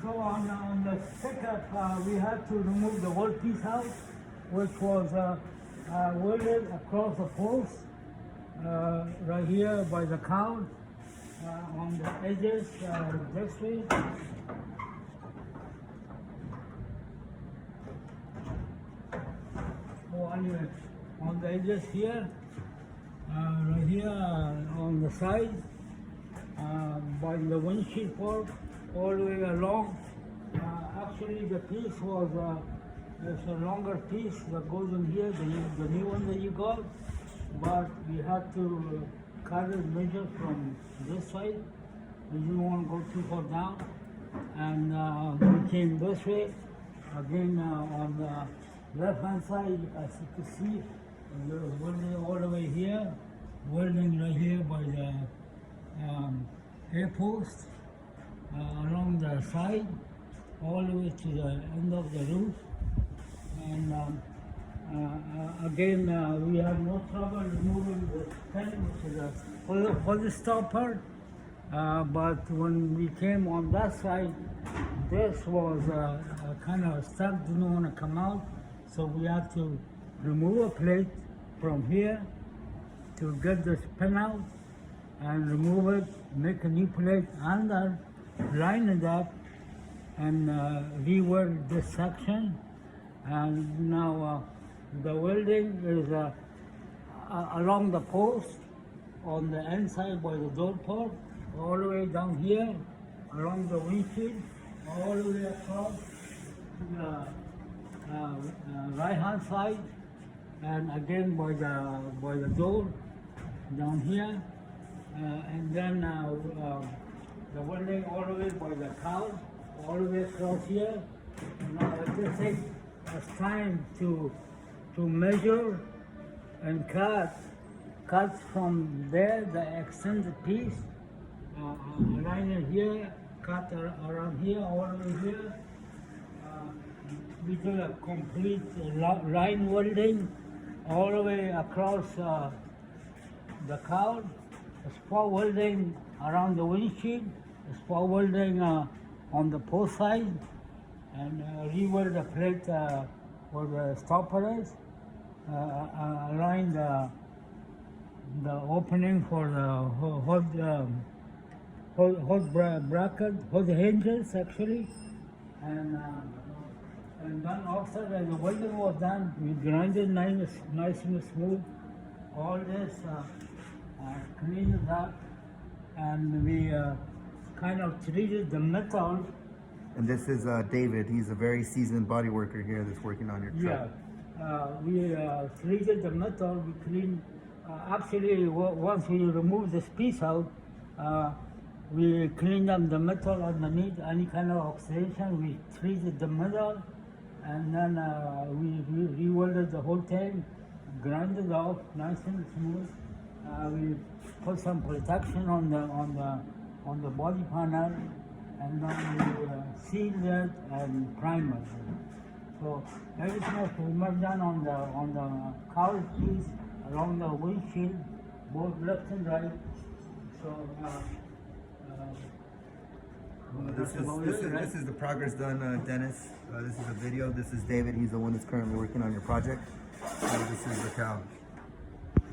So on the pickup, we had to remove the whole piece out, which was welded across the post, right here by the cowl, on the edges this way. So anyway, on the edges here, right here on the side, by the windshield part, all the way along. Actually, the piece was there's a longer piece that goes in here, the new one that you got, but we had to cut it, measure from this side. We didn't want to go too far down, and we came this way. Again, on the left-hand side, as you can see, there was welding all the way here, welding right here by the air post, along the side, all the way to the end of the roof. And again, we had no trouble removing the pen, which is a hood stopper. But when we came on that side, this was kind of stuck, didn't want to come out. So we had to remove a plate from here to get this pen out and remove it, make a new plate under, line it up, and re-weld this section. And now the welding is along the post on the inside by the door part, all the way down here, along the windshield, all the way across to the right-hand side, and again by the door down here, and then the welding all the way by the cowl, all the way across here. Now it just takes us time to measure and cut from there the extended piece, line it here, cut around here, all the way here. We did a complete line welding all the way across the cowl, spot welding around the windshield, spot welding on the post side, and re-weld the plate where the stopper is, align the opening for the hood bracket, hood hinges actually, and then after the welding was done, we grinded nice and smooth. All this cleaned it up, and we kind of treated the metal. And this is David. He's a very seasoned body worker here that's working on your truck. Yeah, we treated the metal. We cleaned. Actually, once we removed this piece out, we cleaned up the metal underneath any kind of oxidation. We treated the metal, and then we re-welded the whole thing, grinded it off nice and smooth. We put some protection on the body panel, and then we sealed it and primed it. So everything was pretty much done on the cowl piece, along the windshield, both left and right. So this is the progress done, Dennis. This is a video. This is David. He's the one that's currently working on your project. This is the cowl.